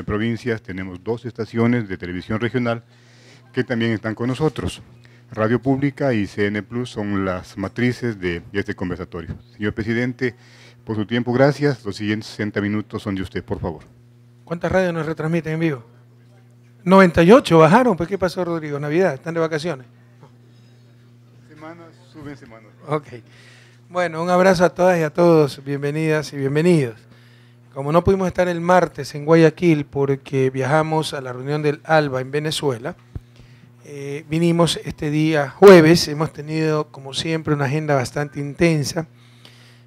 provincias, tenemos 2 estaciones de televisión regional que también están con nosotros. Radio Pública y CN Plus son las matrices de este conversatorio. Señor presidente, por su tiempo, gracias. Los siguientes 60 minutos son de usted, por favor. ¿Cuántas radios nos retransmiten en vivo? 98, bajaron. Pues, ¿qué pasó, Rodrigo? ¿Navidad? ¿Están de vacaciones? Semanas, suben semanas. Ok. Bueno, un abrazo a todas y a todos. Bienvenidas y bienvenidos. Como no pudimos estar el martes en Guayaquil porque viajamos a la reunión del ALBA en Venezuela, vinimos este día jueves. Hemos tenido, como siempre, una agenda bastante intensa.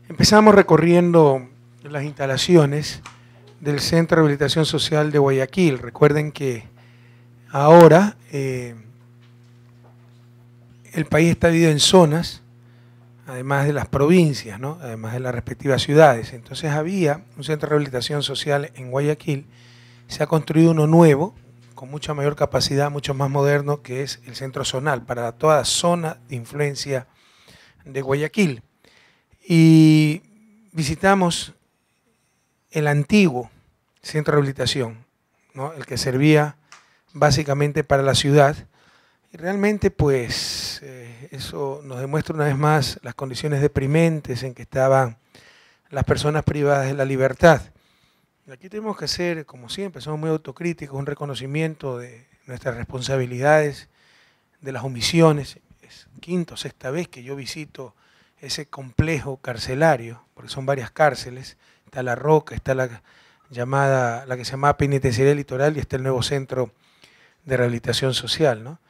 Empezamos recorriendo las instalaciones del Centro de Rehabilitación Social de Guayaquil. Recuerden que ahora el país está dividido en zonas, además de las provincias, ¿no? Además de las respectivas ciudades. Entonces había un centro de rehabilitación social en Guayaquil. Se ha construido uno nuevo, con mucha mayor capacidad, mucho más moderno, que es el centro zonal, para toda zona de influencia de Guayaquil. Y visitamos el antiguo centro de rehabilitación, ¿no? El que servía básicamente para la ciudad. Y realmente, pues, eso nos demuestra una vez más las condiciones deprimentes en que estaban las personas privadas de la libertad. Y aquí tenemos que hacer, como siempre, somos muy autocríticos, un reconocimiento de nuestras responsabilidades, de las omisiones. Es quinta o sexta vez que yo visito ese complejo carcelario, porque son varias cárceles. Está La Roca, está la que se llama Penitenciaría Litoral, y está el nuevo centro de rehabilitación social, ¿no?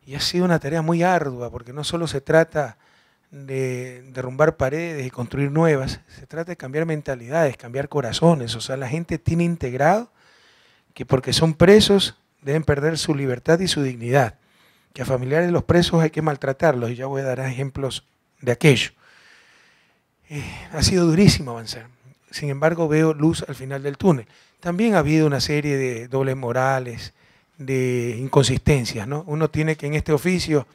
Y ha sido una tarea muy ardua, porque no solo se trata de derrumbar paredes y construir nuevas, se trata de cambiar mentalidades, cambiar corazones. O sea, la gente tiene integrado que porque son presos deben perder su libertad y su dignidad, que a familiares de los presos hay que maltratarlos, y ya voy a dar ejemplos de aquello. Ha sido durísimo avanzar. Sin embargo, veo luz al final del túnel. También ha habido una serie de dobles morales, de inconsistencias, ¿no? Uno tiene que en este oficio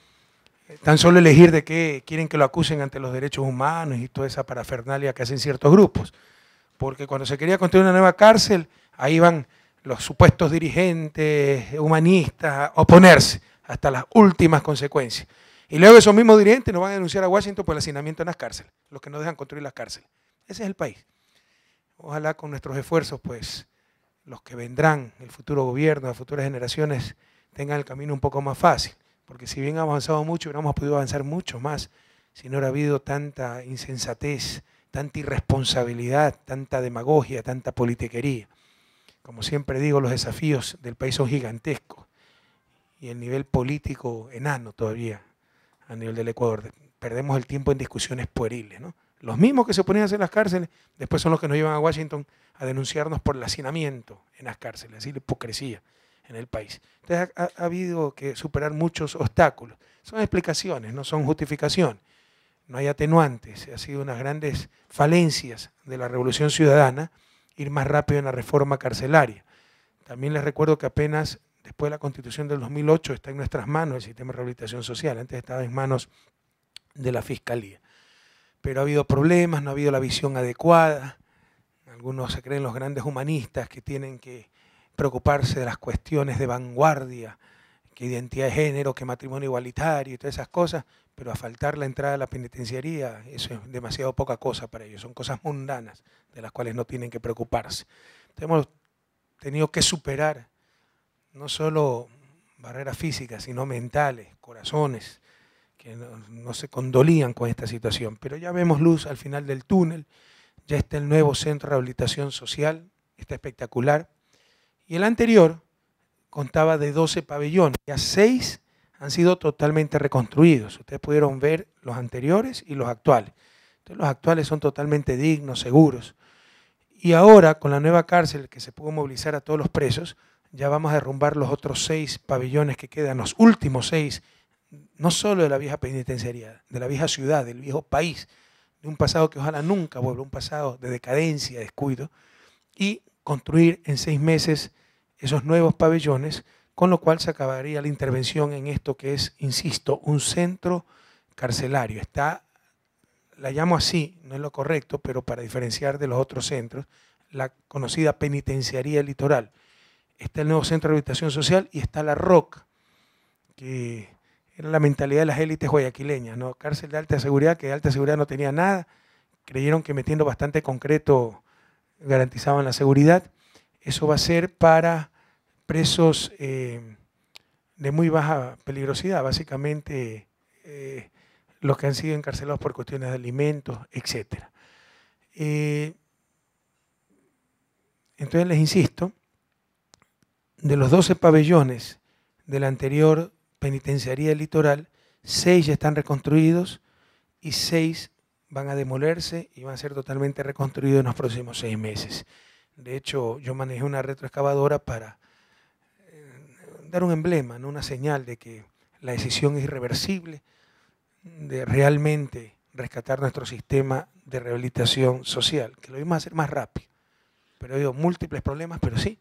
tan solo elegir de qué quieren que lo acusen ante los derechos humanos y toda esa parafernalia que hacen ciertos grupos. Porque cuando se quería construir una nueva cárcel, ahí van los supuestos dirigentes humanistas a oponerse hasta las últimas consecuencias. Y luego esos mismos dirigentes nos van a denunciar a Washington por el hacinamiento en las cárceles, los que no dejan construir las cárceles. Ese es el país. Ojalá con nuestros esfuerzos, pues, los que vendrán, el futuro gobierno, las futuras generaciones, tengan el camino un poco más fácil. Porque si bien ha avanzado mucho, hubiéramos podido avanzar mucho más si no hubiera habido tanta insensatez, tanta irresponsabilidad, tanta demagogia, tanta politiquería. Como siempre digo, los desafíos del país son gigantescos y el nivel político enano todavía a nivel del Ecuador. Perdemos el tiempo en discusiones pueriles, ¿no? Los mismos que se ponían a hacer las cárceles, después son los que nos llevan a Washington a denunciarnos por el hacinamiento en las cárceles, así la hipocresía en el país. Entonces ha habido que superar muchos obstáculos. Son explicaciones, no son justificaciones. No hay atenuantes. Ha sido unas grandes falencias de la Revolución Ciudadana ir más rápido en la reforma carcelaria. También les recuerdo que apenas después de la Constitución del 2008 está en nuestras manos el sistema de rehabilitación social. Antes estaba en manos de la Fiscalía. Pero ha habido problemas, no ha habido la visión adecuada. Algunos se creen los grandes humanistas que tienen que preocuparse de las cuestiones de vanguardia, que identidad de género, que matrimonio igualitario y todas esas cosas, pero a faltar la entrada a la penitenciaría, eso es demasiado poca cosa para ellos, son cosas mundanas de las cuales no tienen que preocuparse. Entonces, hemos tenido que superar no solo barreras físicas, sino mentales, corazones, que no se condolían con esta situación, pero ya vemos luz al final del túnel. Ya está el nuevo centro de rehabilitación social, está espectacular. Y el anterior contaba de 12 pabellones, ya 6 han sido totalmente reconstruidos. Ustedes pudieron ver los anteriores y los actuales. Entonces, los actuales son totalmente dignos, seguros. Y ahora, con la nueva cárcel que se pudo movilizar a todos los presos, ya vamos a derrumbar los otros 6 pabellones que quedan, los últimos 6, no solo de la vieja penitenciaría, de la vieja ciudad, del viejo país, de un pasado que ojalá nunca vuelva, un pasado de decadencia, descuido, y construir en 6 meses esos nuevos pabellones, con lo cual se acabaría la intervención en esto que es, insisto, un centro carcelario. La llamo así, no es lo correcto, pero para diferenciar de los otros centros, la conocida penitenciaría litoral. está el nuevo Centro de Rehabilitación Social y está La Roca, que era la mentalidad de las élites guayaquileñas, ¿no? Cárcel de alta seguridad, que de alta seguridad no tenía nada, creyeron que metiendo bastante concreto garantizaban la seguridad. Eso va a ser para presos de muy baja peligrosidad, básicamente los que han sido encarcelados por cuestiones de alimentos, etc. Entonces les insisto, de los 12 pabellones de la anterior penitenciaría litoral, 6 ya están reconstruidos y 6 van a demolerse y van a ser totalmente reconstruidos en los próximos 6 meses. De hecho, yo manejé una retroexcavadora para dar un emblema, ¿no? Una señal de que la decisión es irreversible de realmente rescatar nuestro sistema de rehabilitación social, que lo vamos a hacer más rápido. Pero digo, múltiples problemas, pero sí,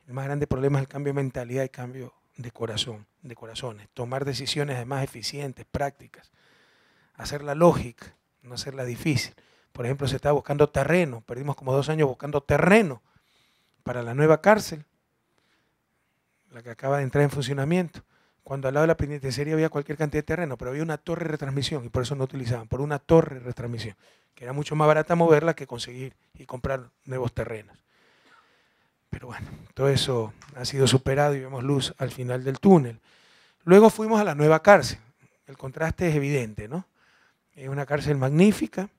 el más grande problema es el cambio de mentalidad y cambio de corazón, de corazones. Tomar decisiones además eficientes, prácticas. Hacer la lógica, no hacerla difícil. Por ejemplo, se está buscando terreno, perdimos como 2 años buscando terreno para la nueva cárcel, la que acaba de entrar en funcionamiento, cuando al lado de la penitenciaría había cualquier cantidad de terreno, pero había una torre de retransmisión y por eso no utilizaban, por una torre de retransmisión, que era mucho más barata moverla que conseguir y comprar nuevos terrenos. Pero bueno, todo eso ha sido superado y vemos luz al final del túnel. Luego fuimos a la nueva cárcel. El contraste es evidente, ¿no? Es una cárcel magnífica,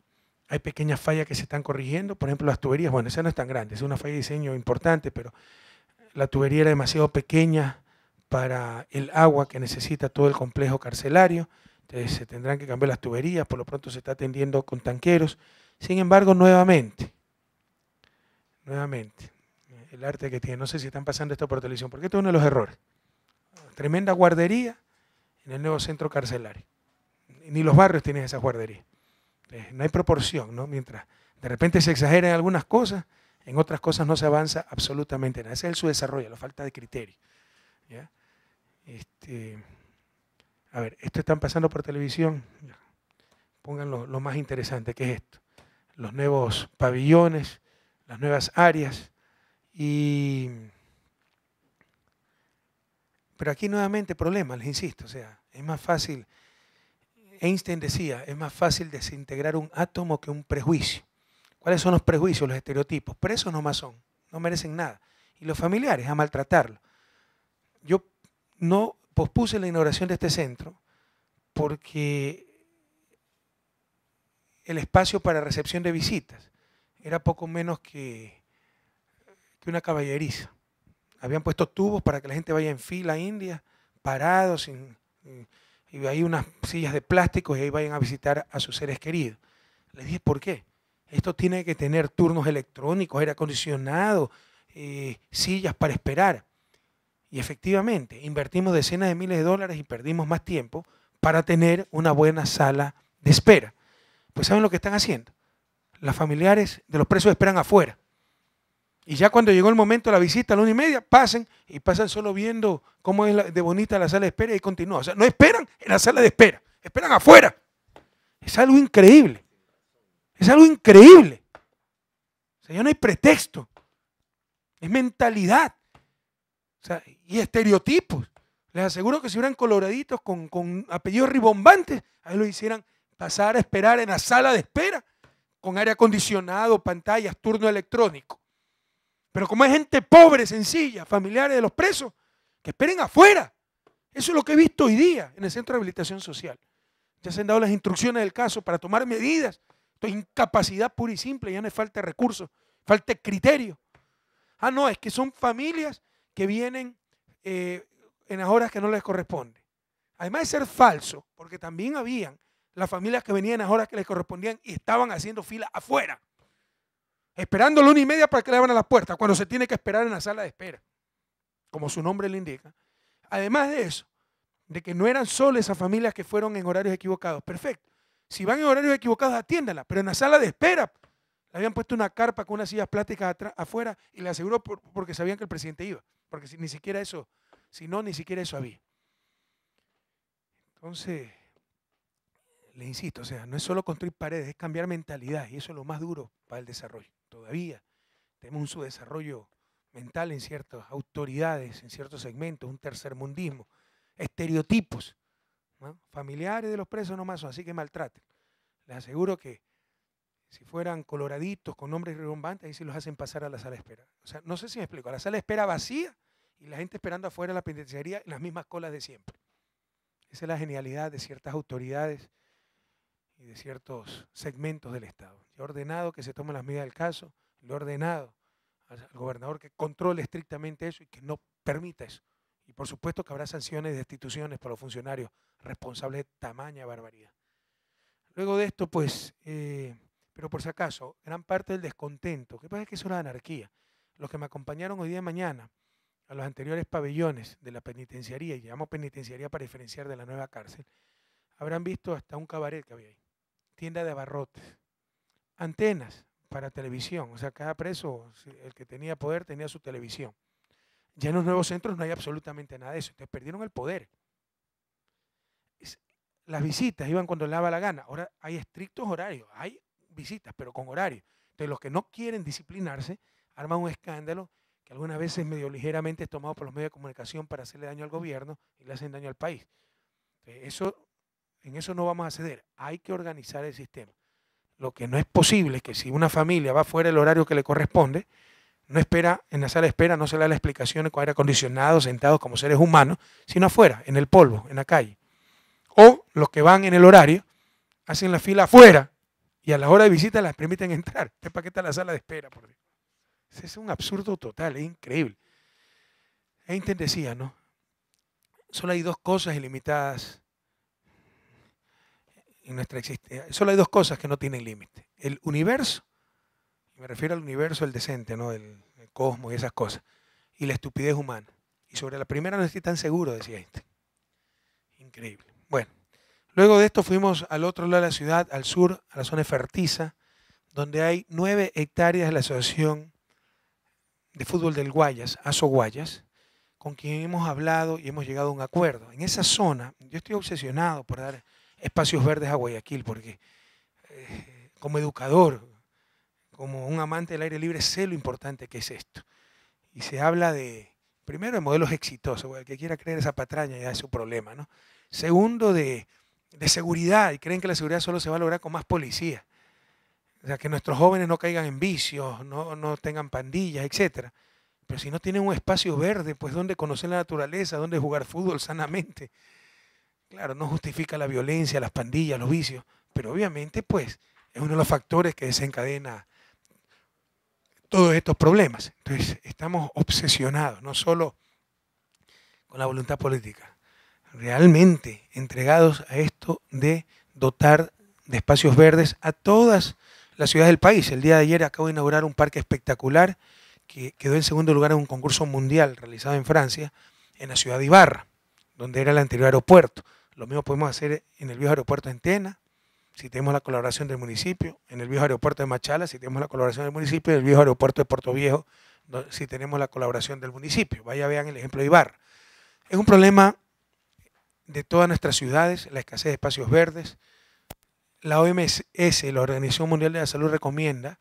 hay pequeñas fallas que se están corrigiendo, por ejemplo las tuberías, bueno, esa no es tan grande, es una falla de diseño importante, pero la tubería era demasiado pequeña para el agua que necesita todo el complejo carcelario, entonces se tendrán que cambiar las tuberías, por lo pronto se está atendiendo con tanqueros. Sin embargo, nuevamente, el arte que tiene, no sé si están pasando esto por televisión, porque esto es uno de los errores. Tremenda guardería en el nuevo centro carcelario. Ni los barrios tienen esa guardería. No hay proporción, ¿no? Mientras de repente se exagera en algunas cosas, en otras cosas no se avanza absolutamente nada. Ese es el subdesarrollo, la falta de criterio, ¿ya? A ver, esto están pasando por televisión. Pongan lo más interesante, que es esto. Los nuevos pabellones, las nuevas áreas. Pero aquí nuevamente problema, les insisto, o sea, es más fácil, Einstein decía, es más fácil desintegrar un átomo que un prejuicio. ¿Cuáles son los prejuicios, los estereotipos? Presos nomás son, no merecen nada. Y los familiares a maltratarlo. Yo no pospuse la inauguración de este centro porque el espacio para recepción de visitas era poco menos que una caballeriza. Habían puesto tubos para que la gente vaya en fila india, parados, y hay unas sillas de plástico y ahí vayan a visitar a sus seres queridos. Les dije, ¿por qué? Esto tiene que tener turnos electrónicos, aire acondicionado, sillas para esperar. Y efectivamente, invertimos decenas de miles de dólares y perdimos más tiempo para tener una buena sala de espera. Pues ¿saben lo que están haciendo? Las familiares de los presos esperan afuera. Y ya cuando llegó el momento de la visita a la 1:30, pasan y pasan solo viendo cómo es de bonita la sala de espera y continúa. O sea, no esperan en la sala de espera, esperan afuera. Es algo increíble. Es algo increíble. O sea, ya no hay pretexto. Es mentalidad. O sea, y estereotipos. Les aseguro que si hubieran coloraditos con apellidos ribombantes, ahí lo hicieran pasar a esperar en la sala de espera con aire acondicionado, pantallas, turno electrónico. Pero como hay gente pobre, sencilla, familiares de los presos, que esperen afuera. Eso es lo que he visto hoy día en el Centro de Rehabilitación Social. Ya se han dado las instrucciones del caso para tomar medidas. Esto es incapacidad pura y simple, ya no es falta de recursos, falta de criterio. Ah, no, es que son familias que vienen en las horas que no les corresponde. Además de ser falso, porque también habían las familias que venían en las horas que les correspondían y estaban haciendo fila afuera, esperando la 1:30 para que le abran las puertas, cuando se tiene que esperar en la sala de espera, como su nombre le indica. Además de eso, de que no eran solo esas familias que fueron en horarios equivocados, perfecto. Si van en horarios equivocados, atiéndanla, pero en la sala de espera le habían puesto una carpa con unas sillas plásticas afuera y le aseguró porque sabían que el presidente iba, porque ni siquiera eso había. Entonces, les insisto, o sea, no es solo construir paredes, es cambiar mentalidad y eso es lo más duro para el desarrollo. Todavía tenemos un subdesarrollo mental en ciertas autoridades, en ciertos segmentos, un tercermundismo, estereotipos, ¿no? Familiares de los presos nomás son, así que maltraten. Les aseguro que si fueran coloraditos, con nombres rimbombantes, ahí sí los hacen pasar a la sala de espera. O sea, no sé si me explico, a la sala de espera vacía y la gente esperando afuera de la penitenciaría en las mismas colas de siempre. Esa es la genialidad de ciertas autoridades y de ciertos segmentos del Estado. Yo he ordenado que se tomen las medidas del caso, le he ordenado al gobernador que controle estrictamente eso y que no permita eso. Y por supuesto que habrá sanciones y destituciones para los funcionarios responsables de tamaña barbaridad. Luego de esto, pues, pero por si acaso, gran parte del descontento, que pasa es que es una anarquía. Los que me acompañaron hoy día de mañana a los anteriores pabellones de la penitenciaría, y llamamos penitenciaría para diferenciar de la nueva cárcel, habrán visto hasta un cabaret que había ahí, tienda de abarrotes, antenas para televisión, o sea, cada preso, el que tenía poder, tenía su televisión. Ya en los nuevos centros no hay absolutamente nada de eso, entonces perdieron el poder. Las visitas iban cuando les daba la gana, ahora hay estrictos horarios, hay visitas, pero con horario. Entonces los que no quieren disciplinarse arman un escándalo que algunas veces medio ligeramente es tomado por los medios de comunicación para hacerle daño al gobierno y le hacen daño al país. Entonces, en eso no vamos a ceder, hay que organizar el sistema. Lo que no es posible es que si una familia va fuera del horario que le corresponde, no espera, en la sala de espera no se le da la explicación con aire acondicionado, sentados como seres humanos, sino afuera, en el polvo, en la calle. O los que van en el horario hacen la fila afuera y a la hora de visita las permiten entrar. ¿Usted para qué está la sala de espera? Por Dios? Ese es un absurdo total, es increíble. Einstein decía, ¿no? Solo hay dos cosas ilimitadas en nuestra existencia. Solo hay dos cosas que no tienen límite. El universo, y me refiero al universo, el decente, ¿no? El cosmos y esas cosas, y la estupidez humana. Y sobre la primera no estoy tan seguro, decía Einstein. Increíble. Bueno, luego de esto fuimos al otro lado de la ciudad, al sur, a la zona de Fertiza, donde hay 9 hectáreas de la Asociación de Fútbol del Guayas, ASO Guayas, con quien hemos hablado y hemos llegado a un acuerdo. En esa zona, yo estoy obsesionado por dar espacios verdes a Guayaquil, porque como educador, como un amante del aire libre, sé lo importante que es esto. Y se habla de, primero, de modelos exitosos, el que quiera creer esa patraña ya es su problema, ¿no? Segundo, de seguridad, y creen que la seguridad solo se va a lograr con más policía. O sea, que nuestros jóvenes no caigan en vicios, no tengan pandillas, etc. Pero si no tienen un espacio verde, pues ¿dónde conocer la naturaleza? ¿Dónde jugar fútbol sanamente? Claro, no justifica la violencia, las pandillas, los vicios, pero obviamente pues es uno de los factores que desencadena todos estos problemas. Entonces estamos obsesionados, no solo con la voluntad política, realmente entregados a esto de dotar de espacios verdes a todas las ciudades del país. El día de ayer acabo de inaugurar un parque espectacular que quedó en segundo lugar en un concurso mundial realizado en Francia, en la ciudad de Ibarra, donde era el anterior aeropuerto. Lo mismo podemos hacer en el viejo aeropuerto de Tena, si tenemos la colaboración del municipio, en el viejo aeropuerto de Machala, si tenemos la colaboración del municipio, en el viejo aeropuerto de Puerto Viejo, si tenemos la colaboración del municipio. Vaya, vean el ejemplo de Ibarra. Es un problema de todas nuestras ciudades, la escasez de espacios verdes. La OMS, la Organización Mundial de la Salud, recomienda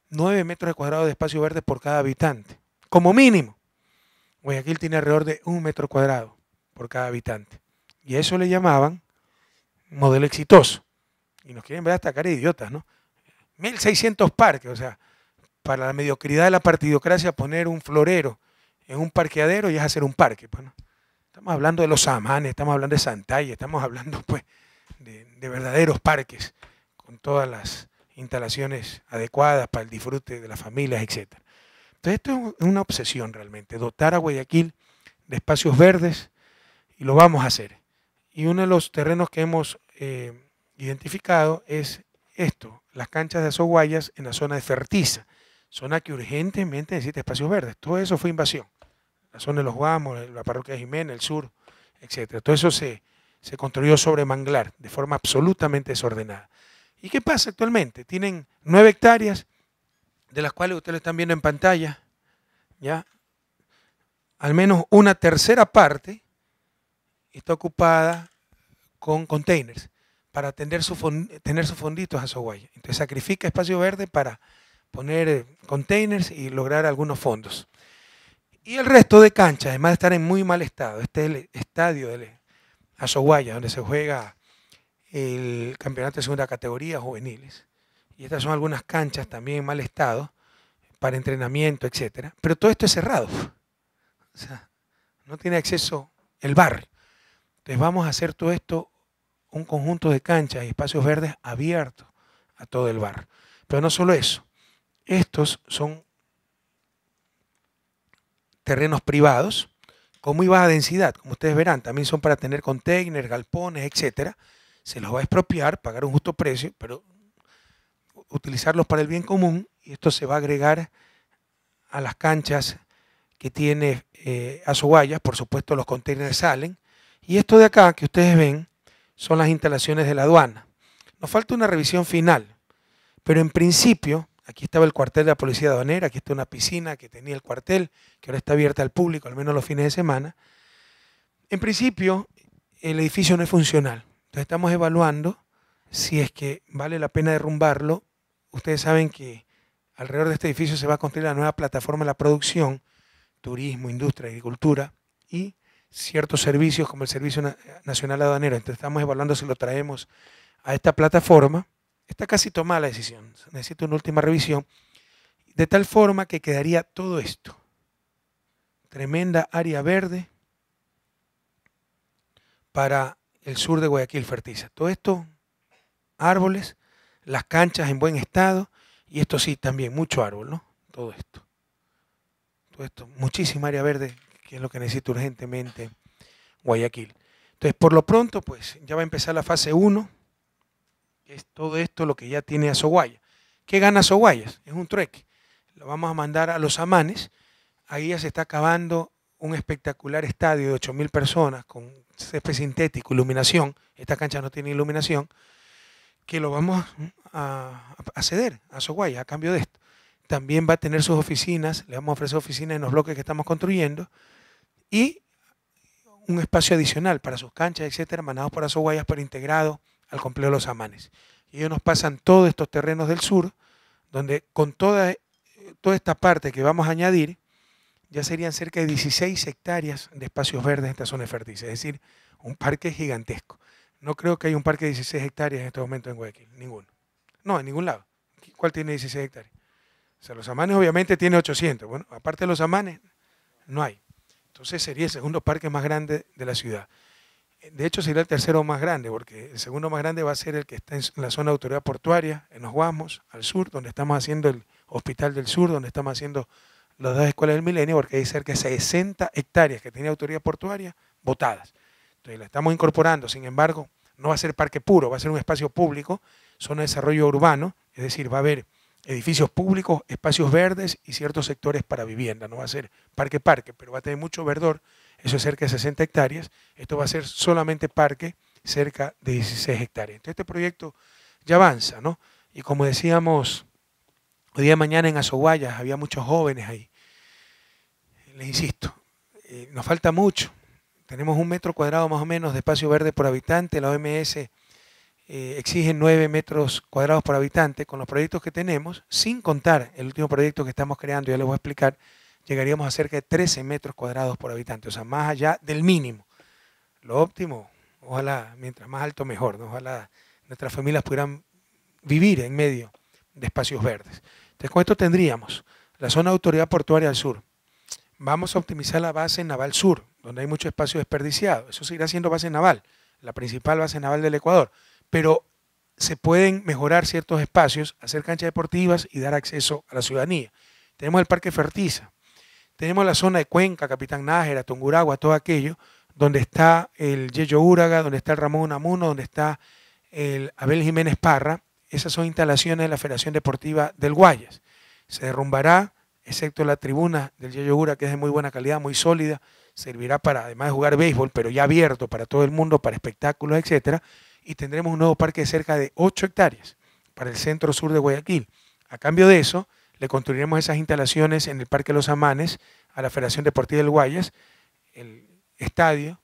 9 metros cuadrados de espacio verde por cada habitante, como mínimo. Guayaquil tiene alrededor de 1 metro cuadrado por cada habitante. Y a eso le llamaban modelo exitoso. Y nos quieren ver hasta cara de idiotas, ¿no? 1.600 parques, o sea, para la mediocridad de la partidocracia poner un florero en un parqueadero y es hacer un parque. Pues, ¿no? Estamos hablando de los Samanes, estamos hablando de Santalla, estamos hablando pues de verdaderos parques con todas las instalaciones adecuadas para el disfrute de las familias, etc. Entonces esto es una obsesión realmente, dotar a Guayaquil de espacios verdes y lo vamos a hacer. Y uno de los terrenos que hemos identificado es esto, las canchas de ASO Guayas en la zona de Fertiza, zona que urgentemente necesita espacios verdes. Todo eso fue invasión. La zona de los Guamos, la parroquia de Jimena, el sur, etc. Todo eso se construyó sobre manglar de forma absolutamente desordenada. ¿Y qué pasa actualmente? Tienen 9 hectáreas, de las cuales ustedes lo están viendo en pantalla, ¿ya? Al menos una tercera parte está ocupada con containers para tener sus fonditos a ASO Guayas. Entonces sacrifica espacio verde para poner containers y lograr algunos fondos. Y el resto de canchas, además de estar en muy mal estado, este es el estadio de Azoguaya, donde se juega el campeonato de segunda categoría juveniles. Y estas son algunas canchas también en mal estado para entrenamiento, etcétera. Pero todo esto es cerrado. O sea, no tiene acceso el barrio. Entonces vamos a hacer todo esto un conjunto de canchas y espacios verdes abiertos a todo el barrio. Pero no solo eso. Estos son terrenos privados con muy baja densidad, como ustedes verán, también son para tener containers, galpones, etcétera. Se los va a expropiar, pagar un justo precio, pero utilizarlos para el bien común, y esto se va a agregar a las canchas que tiene Azoguaya. Por supuesto, los containers salen, y esto de acá que ustedes ven son las instalaciones de la aduana. Nos falta una revisión final, pero en principio, aquí estaba el cuartel de la Policía Aduanera, aquí está una piscina que tenía el cuartel, que ahora está abierta al público, al menos los fines de semana. En principio, el edificio no es funcional. Entonces estamos evaluando si es que vale la pena derrumbarlo. Ustedes saben que alrededor de este edificio se va a construir la nueva plataforma de la producción, turismo, industria, agricultura y ciertos servicios como el Servicio Nacional Aduanero. Entonces estamos evaluando si lo traemos a esta plataforma. Está casi tomada la decisión, necesito una última revisión, de tal forma que quedaría todo esto. Tremenda área verde para el sur de Guayaquil Fertiza. Todo esto, árboles, las canchas en buen estado, y esto sí también, mucho árbol, ¿no? Todo esto, muchísima área verde, que es lo que necesita urgentemente Guayaquil. Entonces, por lo pronto, pues ya va a empezar la fase 1, es todo esto lo que ya tiene Azoguaya. ¿Qué gana Azoguaya? Es un trueque. Lo vamos a mandar a Los Amanes. Ahí ya se está acabando un espectacular estadio de 8.000 personas con césped sintético, iluminación. Esta cancha no tiene iluminación, que lo vamos a ceder a Azoguaya a cambio de esto. También va a tener sus oficinas, le vamos a ofrecer oficinas en los bloques que estamos construyendo y un espacio adicional para sus canchas, etcétera, mandados por Azoguaya, pero integrado al complejo de Los Amanes. Y ellos nos pasan todos estos terrenos del sur, donde con toda esta parte que vamos a añadir, ya serían cerca de 16 hectáreas de espacios verdes en esta zona de Fertiza, es decir, un parque gigantesco. No creo que haya un parque de 16 hectáreas en este momento en Guayaquil, ninguno. No, en ningún lado. ¿Cuál tiene 16 hectáreas? O sea, Los Amanes obviamente tiene 800. Bueno, aparte de Los Amanes, no hay. Entonces sería el segundo parque más grande de la ciudad. De hecho, sería el tercero más grande, porque el segundo más grande va a ser el que está en la zona de autoridad portuaria, en Los Guasmos, al sur, donde estamos haciendo el Hospital del Sur, donde estamos haciendo las 2 escuelas del Milenio, porque hay cerca de 60 hectáreas que tiene autoridad portuaria botadas. Entonces, la estamos incorporando. Sin embargo, no va a ser parque puro, va a ser un espacio público, zona de desarrollo urbano, es decir, va a haber edificios públicos, espacios verdes y ciertos sectores para vivienda. No va a ser parque, pero va a tener mucho verdor. Eso es cerca de 60 hectáreas. Esto va a ser solamente parque, cerca de 16 hectáreas. Entonces este proyecto ya avanza, ¿no? Y como decíamos, hoy día de mañana en Azoguaya había muchos jóvenes ahí. Les insisto, nos falta mucho. Tenemos 1 metro cuadrado más o menos de espacio verde por habitante. La OMS exige 9 metros cuadrados por habitante. Con los proyectos que tenemos, sin contar el último proyecto que estamos creando, ya les voy a explicar, llegaríamos a cerca de 13 metros cuadrados por habitante, o sea, más allá del mínimo. Lo óptimo, ojalá, mientras más alto mejor, ¿no? Ojalá nuestras familias pudieran vivir en medio de espacios verdes. Entonces, con esto tendríamos la zona de autoridad portuaria al sur. Vamos a optimizar la base naval sur, donde hay mucho espacio desperdiciado. Eso seguirá siendo base naval, la principal base naval del Ecuador, pero se pueden mejorar ciertos espacios, hacer canchas deportivas y dar acceso a la ciudadanía. Tenemos el Parque Fertiza. Tenemos la zona de Cuenca, Capitán Nájera, Tungurahua, todo aquello, donde está el Yeyo Uraga, donde está el Ramón Unamuno, donde está el Abel Jiménez Parra. Esas son instalaciones de la Federación Deportiva del Guayas. Se derrumbará, excepto la tribuna del Yeyo Uraga, que es de muy buena calidad, muy sólida, servirá para, además de jugar béisbol, pero ya abierto para todo el mundo, para espectáculos, etcétera. Y tendremos un nuevo parque de cerca de 8 hectáreas para el centro sur de Guayaquil. A cambio de eso, le construiremos esas instalaciones en el Parque Los Amanes a la Federación Deportiva del Guayas, el estadio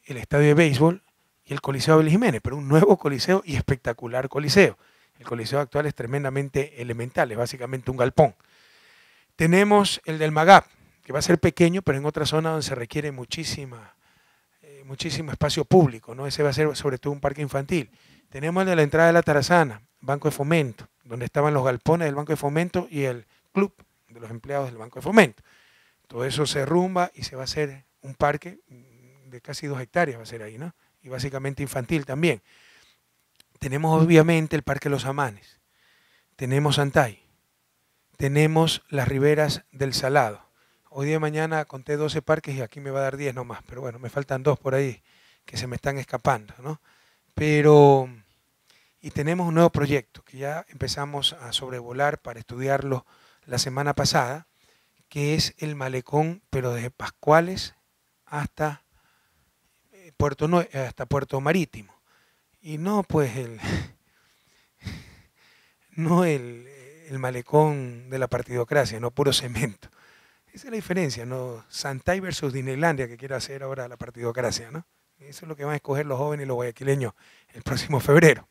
de béisbol y el Coliseo Abel Jiménez, pero un nuevo coliseo y espectacular coliseo. El coliseo actual es tremendamente elemental, es básicamente un galpón. Tenemos el del Magap, que va a ser pequeño, pero en otra zona donde se requiere muchísimo espacio público, ¿no? Ese va a ser sobre todo un parque infantil. Tenemos el de la entrada de la Tarazana, Banco de Fomento, donde estaban los galpones del Banco de Fomento y el club de los empleados del Banco de Fomento. Todo eso se derrumba y se va a hacer un parque de casi 2 hectáreas, va a ser ahí, ¿no? Y básicamente infantil también. Tenemos obviamente el Parque Los Amanes, tenemos Santay, tenemos las riberas del Salado. Hoy día de mañana conté 12 parques y aquí me va a dar 10 nomás, pero bueno, me faltan 2 por ahí que se me están escapando, ¿no? Y tenemos un nuevo proyecto que ya empezamos a sobrevolar para estudiarlo la semana pasada, que es el malecón, pero desde Pascuales hasta Puerto Marítimo. Y no pues el malecón de la partidocracia, no puro cemento. Esa es la diferencia, ¿no? Santay versus Disneylandia que quiere hacer ahora la partidocracia, ¿no? Eso es lo que van a escoger los jóvenes y los guayaquileños el próximo febrero.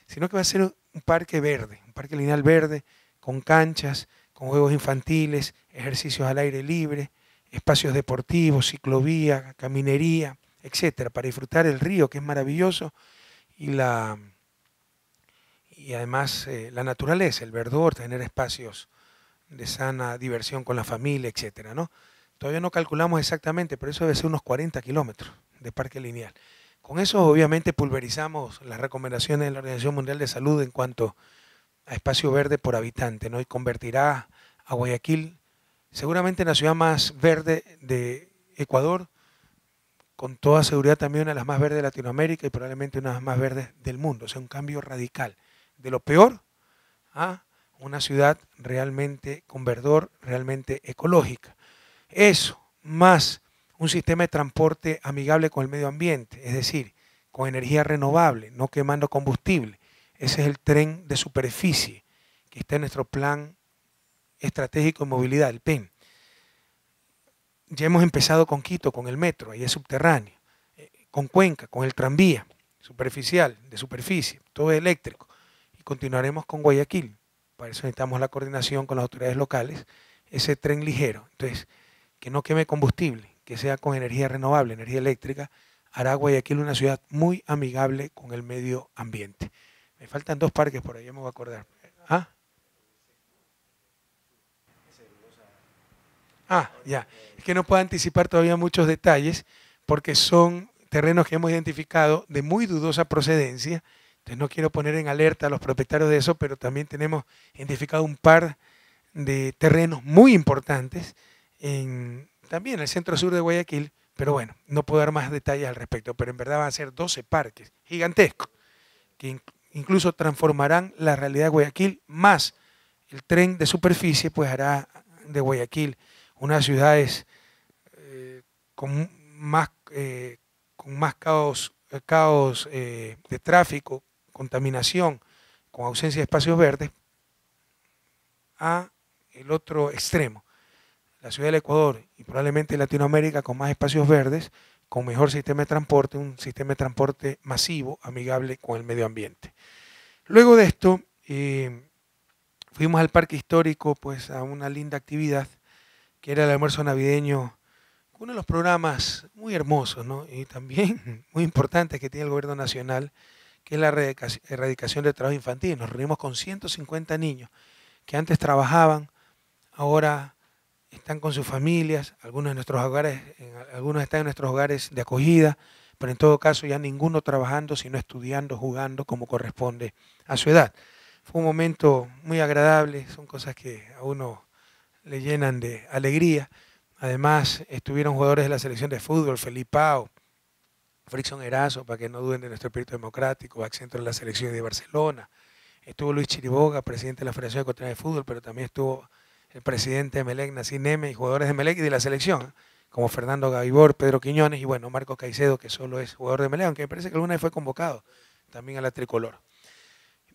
Sino que va a ser un parque verde, un parque lineal verde, con canchas, con juegos infantiles, ejercicios al aire libre, espacios deportivos, ciclovía, caminería, etcétera, para disfrutar el río, que es maravilloso, y además la naturaleza, el verdor, tener espacios de sana diversión con la familia, etcétera, ¿no? Todavía no calculamos exactamente, pero eso debe ser unos 40 kilómetros de parque lineal. Con eso obviamente pulverizamos las recomendaciones de la Organización Mundial de Salud en cuanto a espacio verde por habitante, ¿no? Y convertirá a Guayaquil seguramente en la ciudad más verde de Ecuador, con toda seguridad también una de las más verdes de Latinoamérica y probablemente una de las más verdes del mundo. O sea, un cambio radical de lo peor a una ciudad realmente con verdor, realmente ecológica. Eso, más un sistema de transporte amigable con el medio ambiente, es decir, con energía renovable, no quemando combustible. Ese es el tren de superficie que está en nuestro plan estratégico de movilidad, el PEM. Ya hemos empezado con Quito, con el metro, ahí es subterráneo, con Cuenca, con el tranvía superficial, de superficie, todo es eléctrico. Y continuaremos con Guayaquil. Para eso necesitamos la coordinación con las autoridades locales, ese tren ligero. Entonces, que no queme combustible, que sea con energía renovable, energía eléctrica, hará Guayaquil una ciudad muy amigable con el medio ambiente. Me faltan 2 parques por ahí, ya me voy a acordar. Ya. Es que no puedo anticipar todavía muchos detalles porque son terrenos que hemos identificado de muy dudosa procedencia. Entonces no quiero poner en alerta a los propietarios de eso, pero también tenemos identificado un par de terrenos muy importantes también en el centro sur de Guayaquil, pero bueno, no puedo dar más detalles al respecto, pero en verdad van a ser 12 parques gigantescos que incluso transformarán la realidad de Guayaquil, más el tren de superficie, pues hará de Guayaquil unas ciudades con más caos de tráfico, contaminación, con ausencia de espacios verdes, a el otro extremo, la ciudad del Ecuador y probablemente Latinoamérica con más espacios verdes, con mejor sistema de transporte, un sistema de transporte masivo, amigable con el medio ambiente. Luego de esto, fuimos al parque histórico pues a una linda actividad que era el almuerzo navideño, uno de los programas muy hermosos, ¿no? Y también muy importantes que tiene el gobierno nacional, que es la erradicación del trabajo infantil. Nos reunimos con 150 niños que antes trabajaban, ahora están con sus familias, algunos están en nuestros hogares de acogida, pero en todo caso ya ninguno trabajando, sino estudiando, jugando como corresponde a su edad. Fue un momento muy agradable, son cosas que a uno le llenan de alegría. Además estuvieron jugadores de la selección de fútbol, Felipao, Frickson Erazo, para que no duden de nuestro espíritu democrático, accentro de la selección de Barcelona. Estuvo Luis Chiriboga, presidente de la Federación Ecuatoriana de Fútbol, pero también estuvo el presidente de Emelec, Nassim Neme, y jugadores de Emelec y de la selección, como Fernando Gaibor, Pedro Quiñones y bueno, Marco Caicedo, que solo es jugador de Emelec, aunque me parece que alguna vez fue convocado también a la tricolor.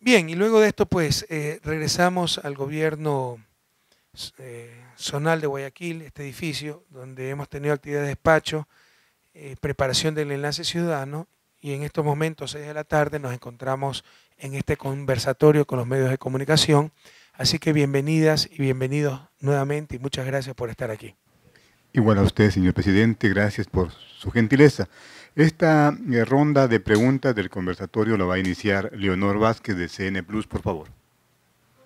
Bien, y luego de esto pues regresamos al gobierno zonal de Guayaquil, este edificio, donde hemos tenido actividad de despacho, preparación del enlace ciudadano, y en estos momentos, 6 de la tarde, nos encontramos en este conversatorio con los medios de comunicación. Así que bienvenidas y bienvenidos nuevamente y muchas gracias por estar aquí. Igual a usted, señor presidente, gracias por su gentileza. Esta ronda de preguntas del conversatorio la va a iniciar Leonor Vázquez de CN Plus, por favor.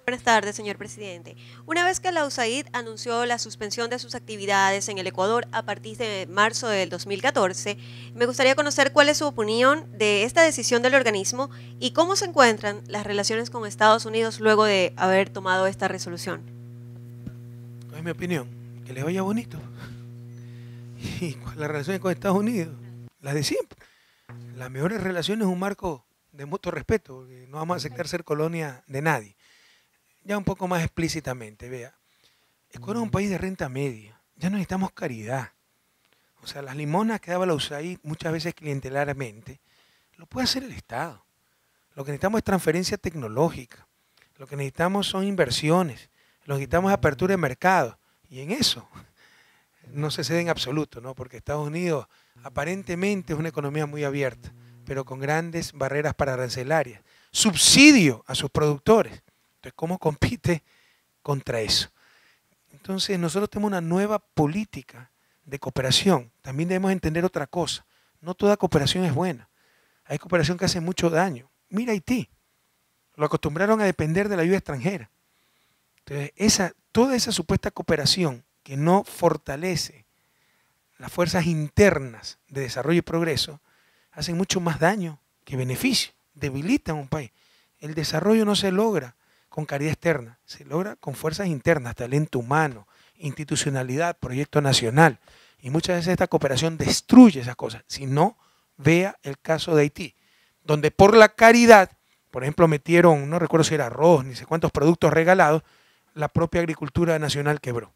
Buenas tardes, señor presidente. Una vez que la USAID anunció la suspensión de sus actividades en el Ecuador a partir de marzo del 2014, me gustaría conocer cuál es su opinión de esta decisión del organismo y cómo se encuentran las relaciones con Estados Unidos luego de haber tomado esta resolución. Es mi opinión, que les vaya bonito. Y las relaciones con Estados Unidos, las de siempre. Las mejores relaciones es un marco de mutuo respeto, porque no vamos a aceptar ser colonia de nadie. Ya un poco más explícitamente, vea, Ecuador es un país de renta media, ya no necesitamos caridad. O sea, las limonas que daba la USAID muchas veces clientelarmente, lo puede hacer el Estado. Lo que necesitamos es transferencia tecnológica, lo que necesitamos son inversiones, lo que necesitamos es apertura de mercado, y en eso no se cede en absoluto, ¿no? Porque Estados Unidos aparentemente es una economía muy abierta, pero con grandes barreras para arancelarias, subsidio a sus productores. Entonces, ¿cómo compite contra eso? Entonces, nosotros tenemos una nueva política de cooperación. También debemos entender otra cosa. No toda cooperación es buena. Hay cooperación que hace mucho daño. Mira Haití. Lo acostumbraron a depender de la ayuda extranjera. Entonces, toda esa supuesta cooperación que no fortalece las fuerzas internas de desarrollo y progreso, hacen mucho más daño que beneficio. Debilitan un país. El desarrollo no se logra con caridad externa, se logra con fuerzas internas, talento humano, institucionalidad, proyecto nacional. Y muchas veces esta cooperación destruye esas cosas. Si no, vea el caso de Haití, donde por la caridad, por ejemplo, metieron, no recuerdo si era arroz, ni sé cuántos productos regalados, la propia agricultura nacional quebró.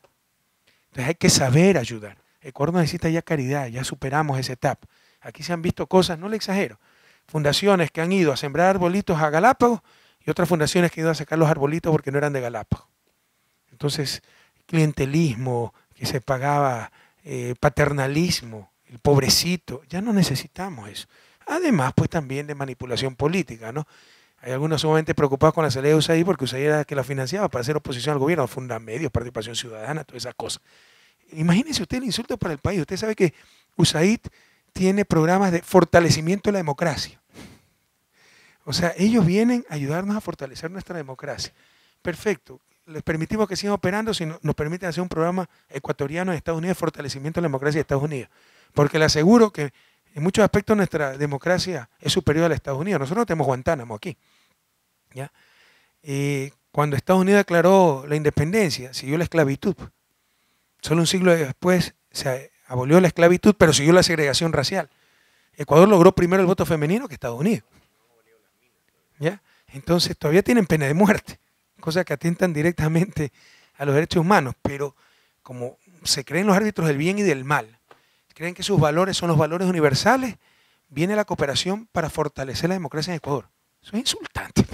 Entonces hay que saber ayudar. Ecuador necesita ya caridad, ya superamos esa etapa. Aquí se han visto cosas, no le exagero, fundaciones que han ido a sembrar arbolitos a Galápagos y otras fundaciones que han ido a sacar los arbolitos porque no eran de Galápagos. Entonces, clientelismo, que se pagaba, paternalismo, el pobrecito, ya no necesitamos eso. Además, pues también de manipulación política, ¿no? Hay algunos sumamente preocupados con la salida de USAID porque USAID era la que la financiaba para hacer oposición al gobierno, Fundamedios, Participación Ciudadana, todas esas cosas. Imagínense usted el insulto para el país. Usted sabe que USAID tiene programas de fortalecimiento de la democracia. O sea, ellos vienen a ayudarnos a fortalecer nuestra democracia. Perfecto. Les permitimos que sigan operando si nos permiten hacer un programa ecuatoriano en Estados Unidos de fortalecimiento de la democracia de Estados Unidos. Porque le aseguro que en muchos aspectos nuestra democracia es superior a la de Estados Unidos. Nosotros no tenemos Guantánamo aquí. ¿Ya? Cuando Estados Unidos declaró la independencia, siguió la esclavitud. Solo un siglo después se abolió la esclavitud, pero siguió la segregación racial. Ecuador logró primero el voto femenino que Estados Unidos. ¿Ya? Entonces todavía tienen pena de muerte, cosas que atentan directamente a los derechos humanos, pero como se creen los árbitros del bien y del mal, creen que sus valores son los valores universales, viene la cooperación para fortalecer la democracia en Ecuador. Eso es insultante,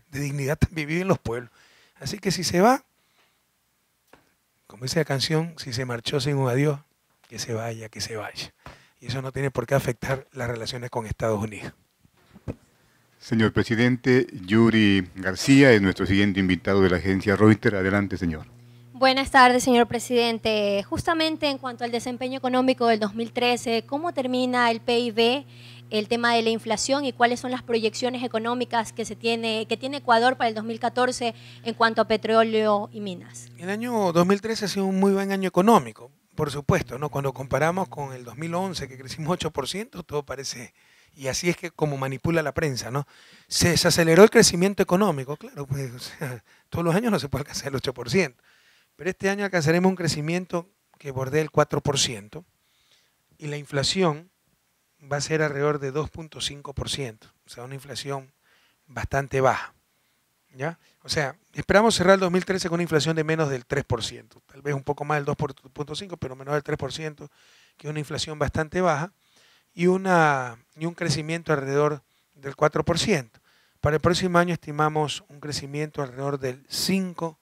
de dignidad también viven los pueblos. Así que si se va, como dice la canción, si se marchó sin un adiós, que se vaya, que se vaya. Y eso no tiene por qué afectar las relaciones con Estados Unidos. Señor presidente, Yuri García es nuestro siguiente invitado de la agencia Reuters. Adelante, señor. Buenas tardes, señor presidente. Justamente en cuanto al desempeño económico del 2013, ¿cómo termina el PIB, el tema de la inflación y cuáles son las proyecciones económicas que tiene Ecuador para el 2014 en cuanto a petróleo y minas? El año 2013 ha sido un muy buen año económico, por supuesto, ¿no? Cuando comparamos con el 2011, que crecimos 8%, todo parece... Y así es que como manipula la prensa, ¿no? Se desaceleró el crecimiento económico, claro, pues, o sea, todos los años no se puede alcanzar el 8%. Pero este año alcanzaremos un crecimiento que bordea el 4% y la inflación va a ser alrededor de 2.5%, o sea, una inflación bastante baja, ¿ya? O sea, esperamos cerrar el 2013 con una inflación de menos del 3%, tal vez un poco más del 2.5%, pero menos del 3%, que es una inflación bastante baja, y un crecimiento alrededor del 4%. Para el próximo año estimamos un crecimiento alrededor del 5%.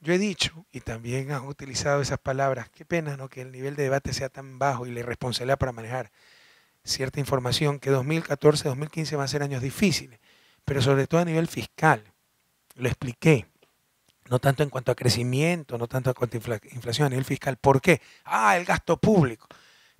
Yo he dicho, y también han utilizado esas palabras, qué pena, ¿no?, que el nivel de debate sea tan bajo y la irresponsabilidad para manejar cierta información, que 2014, 2015 van a ser años difíciles, pero sobre todo a nivel fiscal. Lo expliqué. no tanto en cuanto a crecimiento, no tanto en cuanto a inflación a nivel fiscal. ¿Por qué? El gasto público,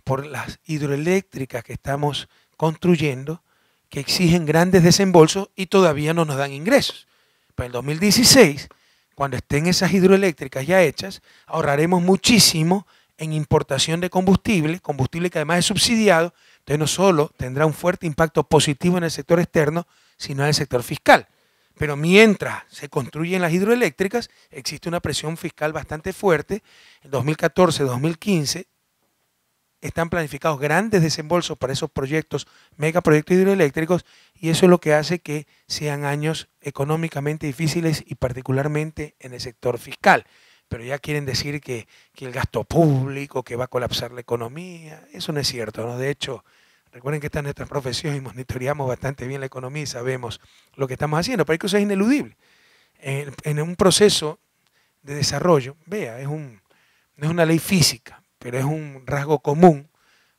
por las hidroeléctricas que estamos construyendo, que exigen grandes desembolsos y todavía no nos dan ingresos. Para el 2016, cuando estén esas hidroeléctricas ya hechas, ahorraremos muchísimo en importación de combustible, combustible que además es subsidiado, entonces no solo tendrá un fuerte impacto positivo en el sector externo, sino en el sector fiscal. Pero mientras se construyen las hidroeléctricas, existe una presión fiscal bastante fuerte. En 2014-2015 están planificados grandes desembolsos para esos proyectos, megaproyectos hidroeléctricos, y eso es lo que hace que sean años económicamente difíciles y particularmente en el sector fiscal. Pero ya quieren decir que el gasto público, que va a colapsar la economía. Eso no es cierto, ¿no? De hecho, recuerden que esta es nuestra profesión y monitoreamos bastante bien la economía y sabemos lo que estamos haciendo, pero hay cosas ineludibles. En un proceso de desarrollo, vea, no es una ley física, pero es un rasgo común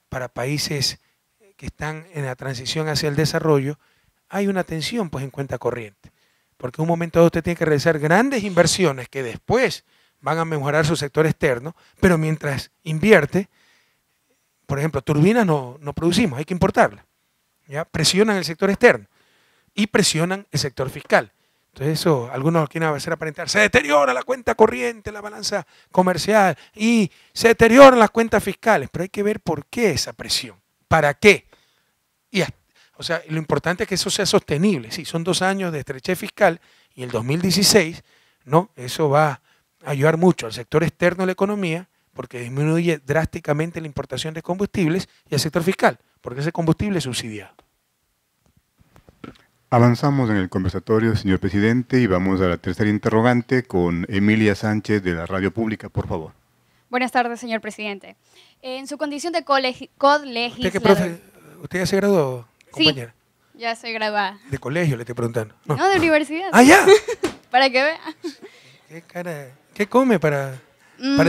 para países que están en la transición hacia el desarrollo, hay una tensión pues en cuenta corriente. Porque en un momento dado usted tiene que realizar grandes inversiones que después van a mejorar su sector externo, pero mientras invierte, por ejemplo, turbinas no producimos, hay que importarlas. ¿Ya? Presionan el sector externo y presionan el sector fiscal. Entonces eso, algunos lo quieren hacer aparentar, se deteriora la cuenta corriente, la balanza comercial y se deterioran las cuentas fiscales, pero hay que ver por qué esa presión, para qué. O sea, lo importante es que eso sea sostenible. Sí, son 2 años de estrechez fiscal y el 2016, ¿no? Eso va a ayudar mucho al sector externo de la economía porque disminuye drásticamente la importación de combustibles y al sector fiscal, porque ese combustible es subsidiado. Avanzamos en el conversatorio, señor presidente, y vamos a la tercera interrogante con Emilia Sánchez de la Radio Pública, por favor. Buenas tardes, señor presidente. En su condición de colegislador... ¿Usted ya se graduó, compañera? Sí, ya soy graduada. ¿De colegio le estoy preguntando? No, de universidad. ¡Ah, ya! Para que vea. ¿Qué come para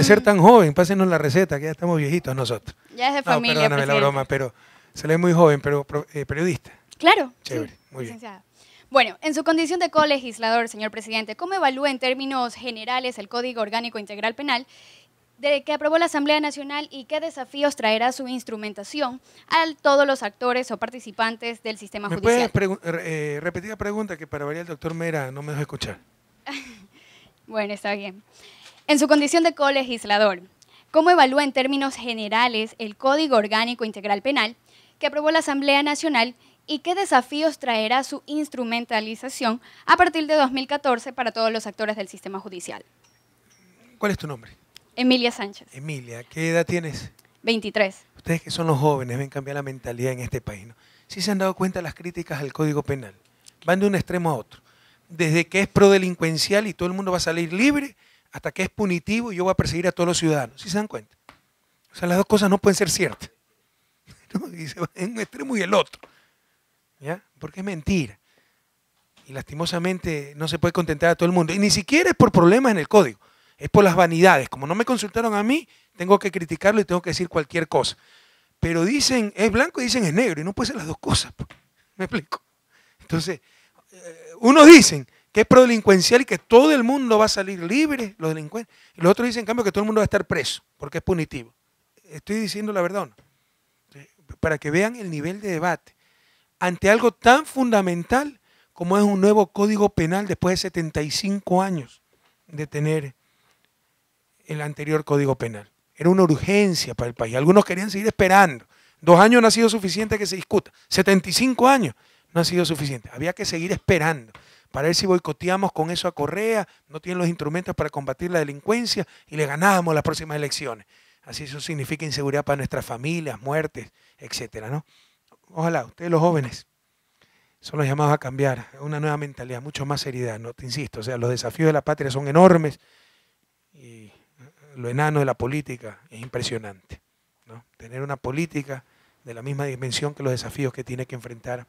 ser tan joven? Pásenos la receta, que ya estamos viejitos nosotros. Ya es de familia, perdóname presidente. la broma, pero se le ve muy joven, pero periodista. Claro. Chévere, sí, muy bien. Licenciada. Bueno, en su condición de colegislador, señor presidente, ¿cómo evalúa en términos generales el Código Orgánico Integral Penal de que aprobó la Asamblea Nacional y qué desafíos traerá su instrumentación a todos los actores o participantes del sistema judicial? ¿Me puede repetir la pregunta que para variar el doctor Mera no me dejó escuchar? Bueno, está bien. En su condición de colegislador, ¿cómo evalúa en términos generales el Código Orgánico Integral Penal que aprobó la Asamblea Nacional y qué desafíos traerá su instrumentalización a partir de 2014 para todos los actores del sistema judicial? ¿Cuál es tu nombre? Emilia Sánchez. Emilia, ¿qué edad tienes? 23. Ustedes que son los jóvenes ven cambiar la mentalidad en este país, ¿no? Sí se han dado cuenta las críticas al Código Penal. Van de un extremo a otro. Desde que es prodelincuencial y todo el mundo va a salir libre, hasta que es punitivo y yo voy a perseguir a todos los ciudadanos. ¿Sí se dan cuenta? O sea, las dos cosas no pueden ser ciertas. ¿No? Y se va en un extremo y el otro. ¿Ya? Porque es mentira. Y lastimosamente no se puede contentar a todo el mundo. Y ni siquiera es por problemas en el código. Es por las vanidades. Como no me consultaron a mí, tengo que criticarlo y tengo que decir cualquier cosa. Pero dicen es blanco y dicen es negro. Y no puede ser las dos cosas. ¿Me explico? Entonces, unos dicen que es prodelincuencial y que todo el mundo va a salir libre, los delincuentes. Y los otros dicen, en cambio, que todo el mundo va a estar preso porque es punitivo. ¿Estoy diciendo la verdad o no? Para que vean el nivel de debate ante algo tan fundamental como es un nuevo Código Penal después de 75 años de tener el anterior Código Penal. Era una urgencia para el país. Algunos querían seguir esperando. 2 años no ha sido suficiente que se discuta. 75 años no ha sido suficiente. Había que seguir esperando para ver si boicoteamos con eso a Correa, no tienen los instrumentos para combatir la delincuencia y le ganábamos las próximas elecciones. Así eso significa inseguridad para nuestras familias, muertes, etcétera, ¿no? Ojalá, ustedes los jóvenes son los llamados a cambiar, a una nueva mentalidad, mucho más seriedad, ¿no? Te insisto, o sea, los desafíos de la patria son enormes y lo enano de la política es impresionante, ¿no? Tener una política de la misma dimensión que los desafíos que tiene que enfrentar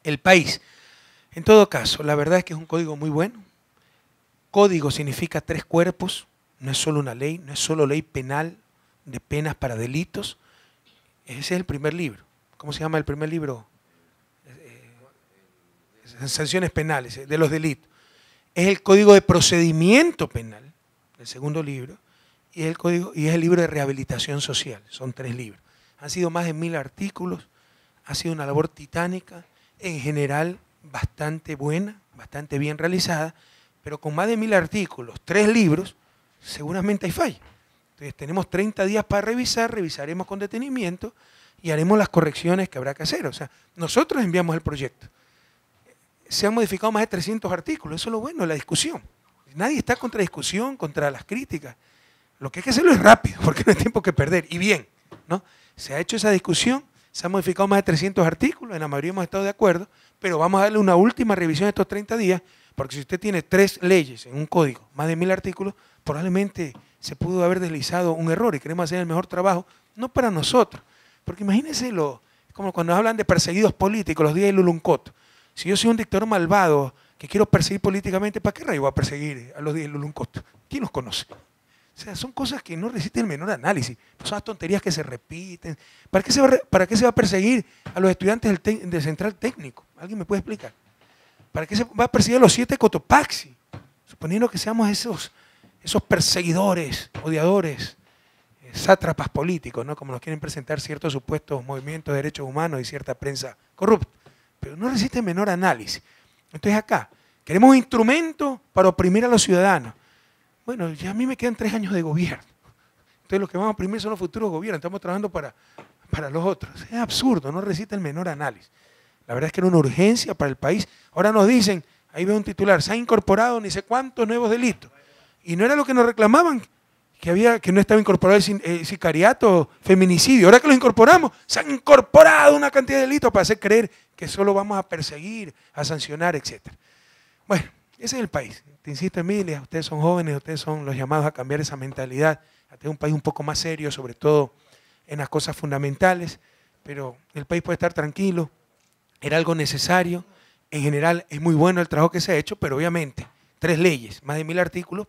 el país. En todo caso, la verdad es que es un código muy bueno. Código significa 3 cuerpos, no es solo una ley, no es solo ley penal de penas para delitos. Ese es el primer libro. ¿Cómo se llama el primer libro? Sanciones penales, de los delitos. es el Código de Procedimiento Penal, el segundo libro, y es el libro de Rehabilitación Social. Son 3 libros. Han sido más de 1000 artículos, ha sido una labor titánica, en general bastante buena, bastante bien realizada, pero con más de 1000 artículos, 3 libros, seguramente hay falla. Entonces tenemos 30 días para revisar, revisaremos con detenimiento y haremos las correcciones que habrá que hacer. O sea, nosotros enviamos el proyecto. Se han modificado más de 300 artículos, eso es lo bueno de la discusión. Nadie está contra discusión, contra las críticas. Lo que hay que hacerlo es rápido, porque no hay tiempo que perder. Y bien, ¿no? Se ha hecho esa discusión, se han modificado más de 300 artículos, en la mayoría hemos estado de acuerdo, pero vamos a darle una última revisión estos 30 días, porque si usted tiene 3 leyes en un código, más de 1000 artículos, probablemente se pudo haber deslizado un error y queremos hacer el mejor trabajo, no para nosotros, porque imagínense como cuando hablan de perseguidos políticos, los días de Luluncoto. Si yo soy un dictador malvado que quiero perseguir políticamente, ¿para qué rayo voy a perseguir a los días de Luluncoto? ¿Quién los conoce? O sea, son cosas que no resisten el menor análisis. Son las tonterías que se repiten. ¿Para qué se va a perseguir a los estudiantes del Central Técnico? ¿Alguien me puede explicar? ¿Para qué se va a perseguir a los 7 Cotopaxi? Suponiendo que seamos esos perseguidores, odiadores, sátrapas políticos, ¿no? Como nos quieren presentar ciertos supuestos movimientos de derechos humanos y cierta prensa corrupta. Pero no resiste el menor análisis. Entonces acá, queremos un instrumento para oprimir a los ciudadanos. Bueno, ya a mí me quedan 3 años de gobierno. Entonces lo que vamos a oprimir son los futuros gobiernos. Estamos trabajando para los otros. Es absurdo, no resiste el menor análisis. La verdad es que era una urgencia para el país. Ahora nos dicen, ahí veo un titular, se han incorporado ni sé cuántos nuevos delitos. Y no era lo que nos reclamaban, que no estaba incorporado el sicariato, feminicidio. Ahora que los incorporamos, se han incorporado una cantidad de delitos para hacer creer que solo vamos a perseguir, a sancionar, etc. Bueno, ese es el país. Te insisto, Emilia, ustedes son jóvenes, ustedes son los llamados a cambiar esa mentalidad, a tener un país un poco más serio, sobre todo en las cosas fundamentales, pero el país puede estar tranquilo, era algo necesario, en general es muy bueno el trabajo que se ha hecho, pero obviamente 3 leyes, más de 1000 artículos,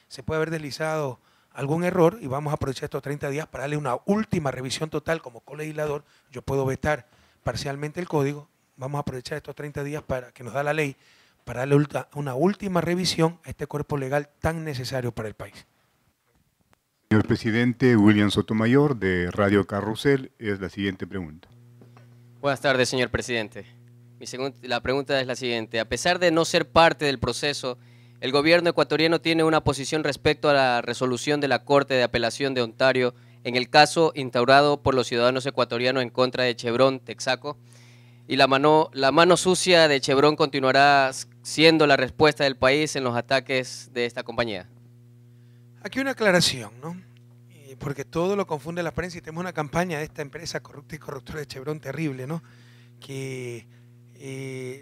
se puede haber deslizado algún error y vamos a aprovechar estos 30 días para darle una última revisión total como colegislador. Yo puedo vetar parcialmente el código, vamos a aprovechar estos 30 días para que nos da la ley, para darle una última revisión a este cuerpo legal tan necesario para el país. Señor presidente, William Sotomayor, de Radio Carrusel, es la siguiente pregunta. Buenas tardes, señor presidente. La pregunta es la siguiente. A pesar de no ser parte del proceso, el gobierno ecuatoriano tiene una posición respecto a la resolución de la Corte de Apelación de Ontario en el caso instaurado por los ciudadanos ecuatorianos en contra de Chevron, Texaco, y la mano sucia de Chevron continuará siendo la respuesta del país en los ataques de esta compañía. Aquí una aclaración, ¿no? Porque todo lo confunde la prensa y tenemos una campaña de esta empresa corrupta y corruptora de Chevron terrible, ¿no? Que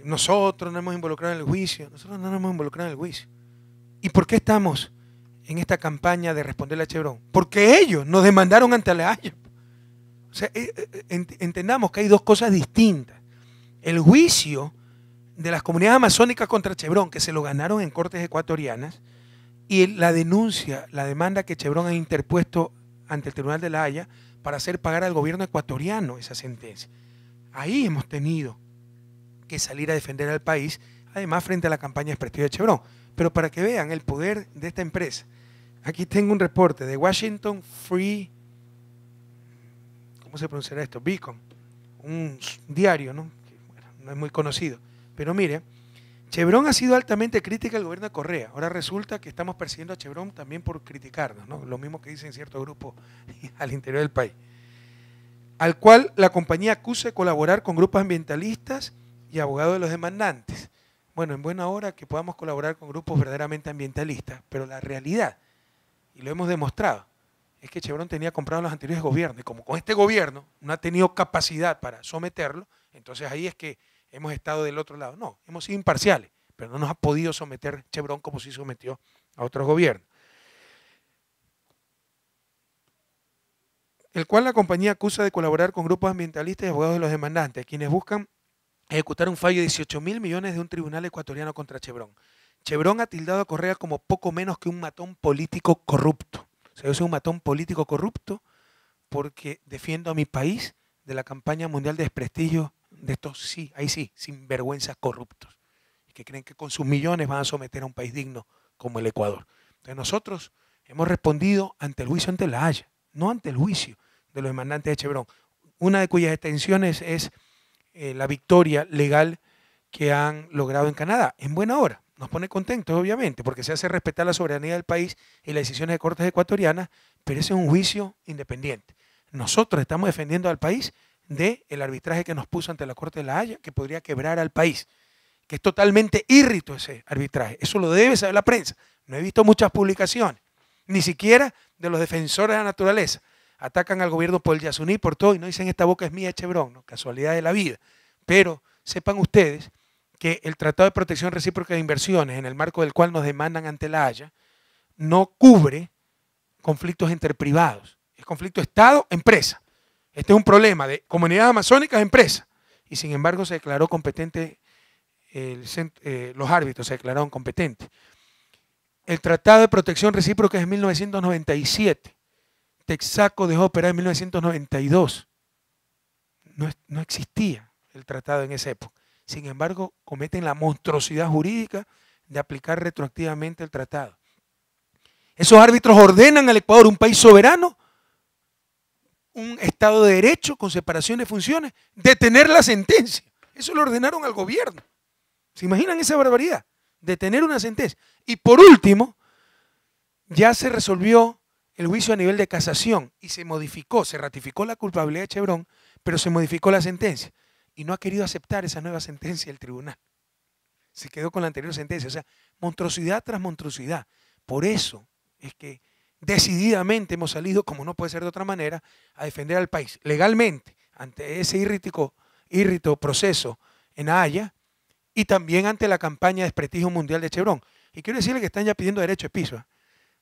nosotros nos hemos involucrado en el juicio. Nosotros no nos hemos involucrado en el juicio. ¿Y por qué estamos en esta campaña de responderle a Chevron? Porque ellos nos demandaron ante la Haya. O sea, entendamos que hay 2 cosas distintas. El juicio de las comunidades amazónicas contra Chevron, que se lo ganaron en cortes ecuatorianas, y la denuncia, la demanda que Chevron ha interpuesto ante el Tribunal de la Haya para hacer pagar al gobierno ecuatoriano esa sentencia. Ahí hemos tenido que salir a defender al país, además frente a la campaña de desprestigio de Chevron. Pero para que vean el poder de esta empresa, aquí tengo un reporte de Washington Free, ¿cómo se pronunciará esto? Beacon, un diario, ¿no? Que, bueno, no es muy conocido. Pero mire, Chevron ha sido altamente crítica al gobierno de Correa. Ahora resulta que estamos persiguiendo a Chevron también por criticarnos, ¿no? Lo mismo que dicen ciertos grupos al interior del país. Al cual la compañía acusa de colaborar con grupos ambientalistas y abogados de los demandantes. Bueno, en buena hora que podamos colaborar con grupos verdaderamente ambientalistas, pero la realidad, y lo hemos demostrado, es que Chevron tenía comprado en los anteriores gobiernos, y como con este gobierno no ha tenido capacidad para someterlo, entonces ahí es que hemos estado del otro lado. No, hemos sido imparciales, pero no nos ha podido someter Chevron como sí sometió a otros gobiernos. El cual la compañía acusa de colaborar con grupos ambientalistas y abogados de los demandantes, quienes buscan ejecutar un fallo de 18.000 millones de un tribunal ecuatoriano contra Chevron. Chevron ha tildado a Correa como poco menos que un matón político corrupto. O sea, yo soy un matón político corrupto porque defiendo a mi país de la campaña mundial de desprestigio de estos, sí, ahí sí, sinvergüenzas corruptos. y que creen que con sus millones van a someter a un país digno como el Ecuador. Entonces nosotros hemos respondido ante el juicio ante La Haya, no ante el juicio de los demandantes de Chevron, una de cuyas extensiones es la victoria legal que han logrado en Canadá, en buena hora. Nos pone contentos, obviamente, porque se hace respetar la soberanía del país y las decisiones de cortes ecuatorianas, pero ese es un juicio independiente. Nosotros estamos defendiendo al país del arbitraje que nos puso ante la Corte de La Haya, que podría quebrar al país, que es totalmente írrito ese arbitraje. Eso lo debe saber la prensa. No he visto muchas publicaciones, ni siquiera de los defensores de la naturaleza. Atacan al gobierno por el Yasuní, por todo, y no dicen esta boca es mía de Chevron, ¿no? Casualidad de la vida. Pero sepan ustedes que el Tratado de Protección Recíproca de Inversiones, en el marco del cual nos demandan ante La Haya, no cubre conflictos entre privados. Es conflicto Estado-empresa. Este es un problema de comunidades amazónicas, empresa. Y sin embargo se declaró competente, los árbitros se declararon competentes. El Tratado de Protección Recíproca es de 1997. Texaco dejó de operar en 1992. No existía el tratado en esa época. Sin embargo, cometen la monstruosidad jurídica de aplicar retroactivamente el tratado. Esos árbitros ordenan al Ecuador, un país soberano, un Estado de Derecho con separación de funciones, detener la sentencia. Eso lo ordenaron al gobierno. ¿Se imaginan esa barbaridad? Detener una sentencia. Y por último, ya se resolvió el juicio a nivel de casación y se modificó, se ratificó la culpabilidad de Chevron, pero se modificó la sentencia. Y no ha querido aceptar esa nueva sentencia del tribunal. Se quedó con la anterior sentencia. O sea, monstruosidad tras monstruosidad. Por eso es que decididamente hemos salido, como no puede ser de otra manera, a defender al país legalmente ante ese írrito proceso en La Haya y también ante la campaña de desprestigio mundial de Chevron. Y quiero decirle que están ya pidiendo derecho de piso.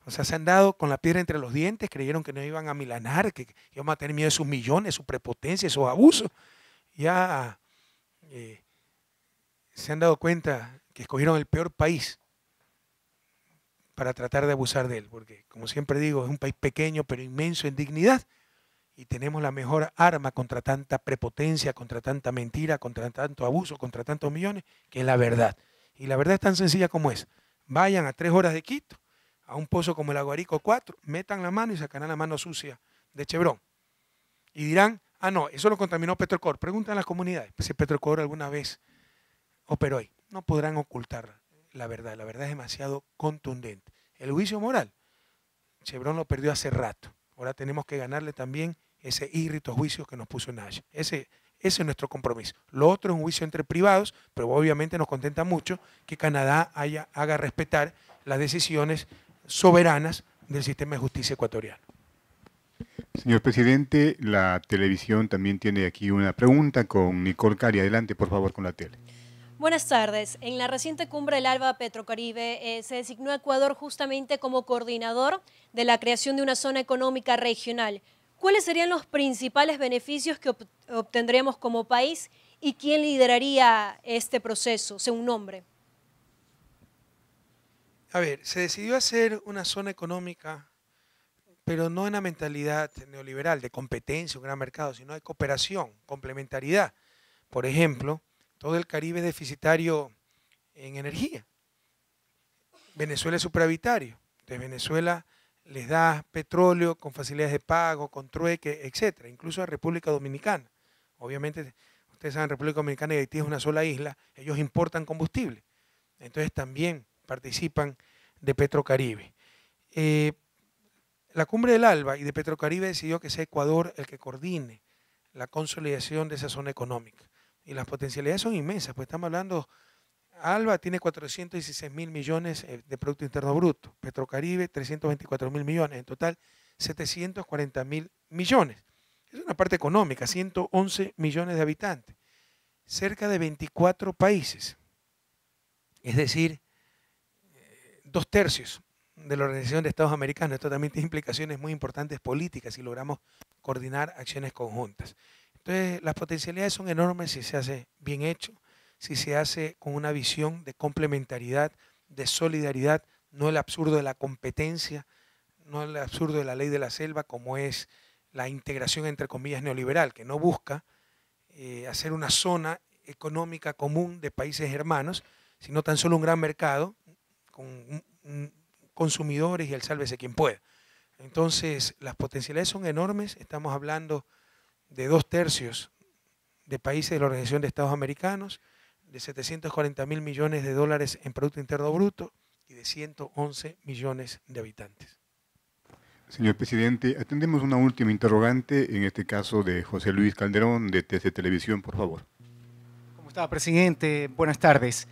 O sea, se han dado con la piedra entre los dientes, creyeron que no iban a milanar, que íbamos a tener miedo de sus millones, su prepotencia, esos abusos. Ya se han dado cuenta que escogieron el peor país para tratar de abusar de él, porque como siempre digo, es un país pequeño pero inmenso en dignidad y tenemos la mejor arma contra tanta prepotencia, contra tanta mentira, contra tanto abuso, contra tantos millones, que es la verdad. Y la verdad es tan sencilla como es. Vayan a 3 horas de Quito, a un pozo como el Aguarico 4, metan la mano y sacarán la mano sucia de Chevron. Y dirán, ah, no, eso lo contaminó Petrocor. Preguntan a las comunidades si Petrocor alguna vez operó ahí. No podrán ocultar la verdad es demasiado contundente. El juicio moral, Chevron lo perdió hace rato. Ahora tenemos que ganarle también ese írrito juicio que nos puso en Haya. Ese es nuestro compromiso. Lo otro es un juicio entre privados, pero obviamente nos contenta mucho que Canadá haga respetar las decisiones soberanas del sistema de justicia ecuatoriano. Señor presidente, la televisión también tiene aquí una pregunta con Nicole Cari. Adelante, por favor, con la tele. Buenas tardes. En la reciente cumbre del ALBA Petrocaribe se designó a Ecuador justamente como coordinador de la creación de una zona económica regional. ¿Cuáles serían los principales beneficios que obtendríamos como país y quién lideraría este proceso, según nombre? A ver, se decidió hacer una zona económica, pero no en la mentalidad neoliberal de competencia, un gran mercado, sino de cooperación, complementariedad. Por ejemplo, todo el Caribe es deficitario en energía. Venezuela es supravitario. Entonces Venezuela les da petróleo con facilidades de pago, con trueque, etcétera, incluso a República Dominicana. Obviamente, ustedes saben, República Dominicana y Haití es una sola isla, ellos importan combustible. Entonces también participan de Petrocaribe. La cumbre del ALBA y de Petrocaribe decidió que sea Ecuador el que coordine la consolidación de esa zona económica. Y las potencialidades son inmensas, pues estamos hablando, ALBA tiene 416.000 millones de Producto Interno Bruto, Petrocaribe 324.000 millones, en total 740.000 millones. Es una parte económica, 111 millones de habitantes, cerca de 24 países, es decir, 2/3 de la Organización de Estados Americanos. Esto también tiene implicaciones muy importantes políticas si logramos coordinar acciones conjuntas. Entonces, las potencialidades son enormes si se hace bien hecho, si se hace con una visión de complementariedad, de solidaridad, no el absurdo de la competencia, no el absurdo de la ley de la selva, como es la integración entre comillas neoliberal, que no busca hacer una zona económica común de países hermanos, sino tan solo un gran mercado con consumidores y el sálvese quien pueda. Entonces, las potencialidades son enormes. Estamos hablando de 2/3 de países de la Organización de Estados Americanos, de 740.000 millones de dólares en Producto Interno Bruto y de 111 millones de habitantes. Señor presidente, atendemos una última interrogante, en este caso de José Luis Calderón, de TC Televisión, por favor. ¿Cómo está, presidente? Buenas tardes.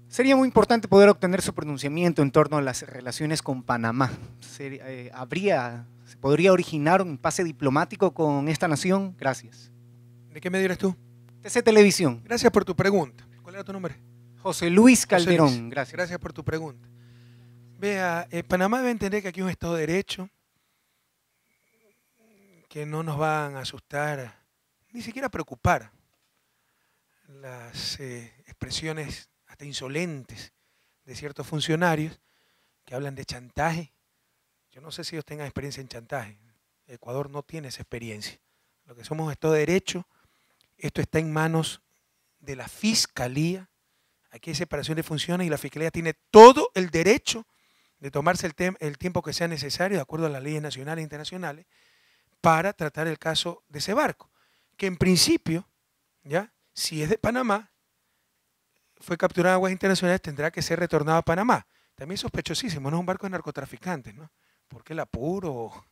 Sería muy importante poder obtener su pronunciamiento en torno a las relaciones con Panamá. ¿Se podría originar un impasse diplomático con esta nación? Gracias. ¿De qué medio eres tú? TC Televisión. Gracias por tu pregunta. ¿Cuál era tu nombre? José Luis Calderón. José Luis. Gracias. Gracias por tu pregunta. Vea, Panamá debe entender que aquí es un Estado de Derecho, que no nos van a asustar, ni siquiera preocupar las expresiones hasta insolentes de ciertos funcionarios que hablan de chantaje. Yo no sé si ellos tengan experiencia en chantaje. Ecuador no tiene esa experiencia. Lo que somos es un Estado de Derecho. Esto está en manos de la Fiscalía. Aquí hay separación de funciones y la Fiscalía tiene todo el derecho de tomarse el tiempo que sea necesario, de acuerdo a las leyes nacionales e internacionales, para tratar el caso de ese barco, que en principio, ya, si es de Panamá, fue capturado en aguas internacionales, tendrá que ser retornado a Panamá. También es sospechosísimo, no es un barco de narcotraficantes, ¿no? Porque el apuro,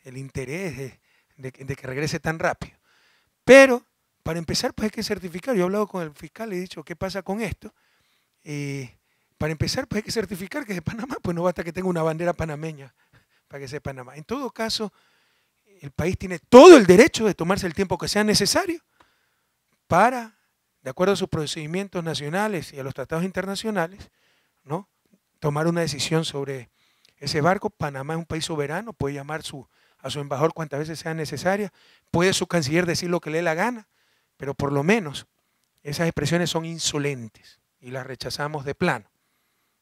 el interés de que regrese tan rápido. Pero, para empezar, pues hay que certificar. Yo he hablado con el fiscal y he dicho, ¿qué pasa con esto? Para empezar, pues hay que certificar que es de Panamá, pues no basta que tenga una bandera panameña para que sea de Panamá. En todo caso, el país tiene todo el derecho de tomarse el tiempo que sea necesario para, de acuerdo a sus procedimientos nacionales y a los tratados internacionales, ¿no?, tomar una decisión sobre ese barco. Panamá es un país soberano, puede llamar a su embajador cuantas veces sea necesaria, puede su canciller decir lo que le dé la gana, pero por lo menos esas expresiones son insolentes y las rechazamos de plano,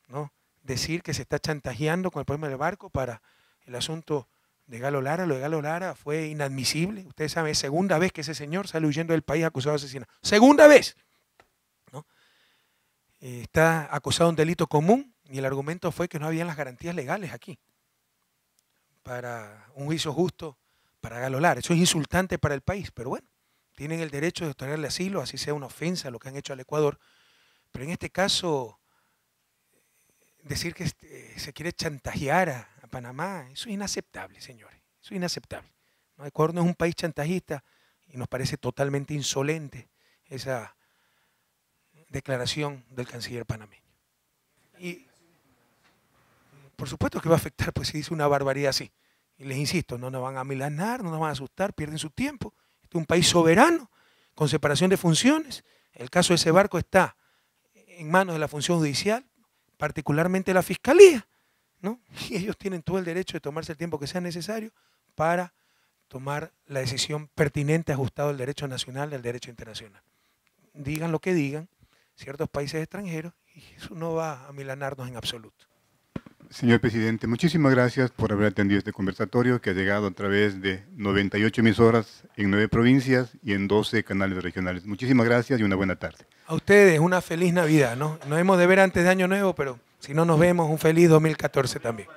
¿no? Decir que se está chantajeando con el problema del barco para el asunto de Galo Lara, lo de Galo Lara fue inadmisible. Ustedes saben, es segunda vez que ese señor sale huyendo del país acusado de asesinato. ¡Segunda vez! ¿No? Está acusado de un delito común y el argumento fue que no habían las garantías legales aquí para un juicio justo para Galo Lara. Eso es insultante para el país, pero bueno, tienen el derecho de otorgarle asilo, así sea una ofensa a lo que han hecho al Ecuador. Pero en este caso, decir que se quiere chantajear a Panamá, eso es inaceptable, señores. Eso es inaceptable. ¿No? Ecuador no es un país chantajista y nos parece totalmente insolente esa declaración del canciller panameño. Y por supuesto que va a afectar, pues si dice una barbaridad así. Y les insisto, no nos van a amilanar, no nos van a asustar, pierden su tiempo. Este es un país soberano, con separación de funciones. El caso de ese barco está en manos de la función judicial, particularmente la Fiscalía, ¿no? Y ellos tienen todo el derecho de tomarse el tiempo que sea necesario para tomar la decisión pertinente, ajustado al derecho nacional y al derecho internacional. Digan lo que digan ciertos países extranjeros y eso no va a milanarnos en absoluto. Señor presidente, muchísimas gracias por haber atendido este conversatorio que ha llegado a través de 98 emisoras en 9 provincias y en 12 canales regionales. Muchísimas gracias y una buena tarde. A ustedes una feliz Navidad, ¿no? Nos hemos de ver antes de Año Nuevo, pero si no nos vemos, un feliz 2014 también.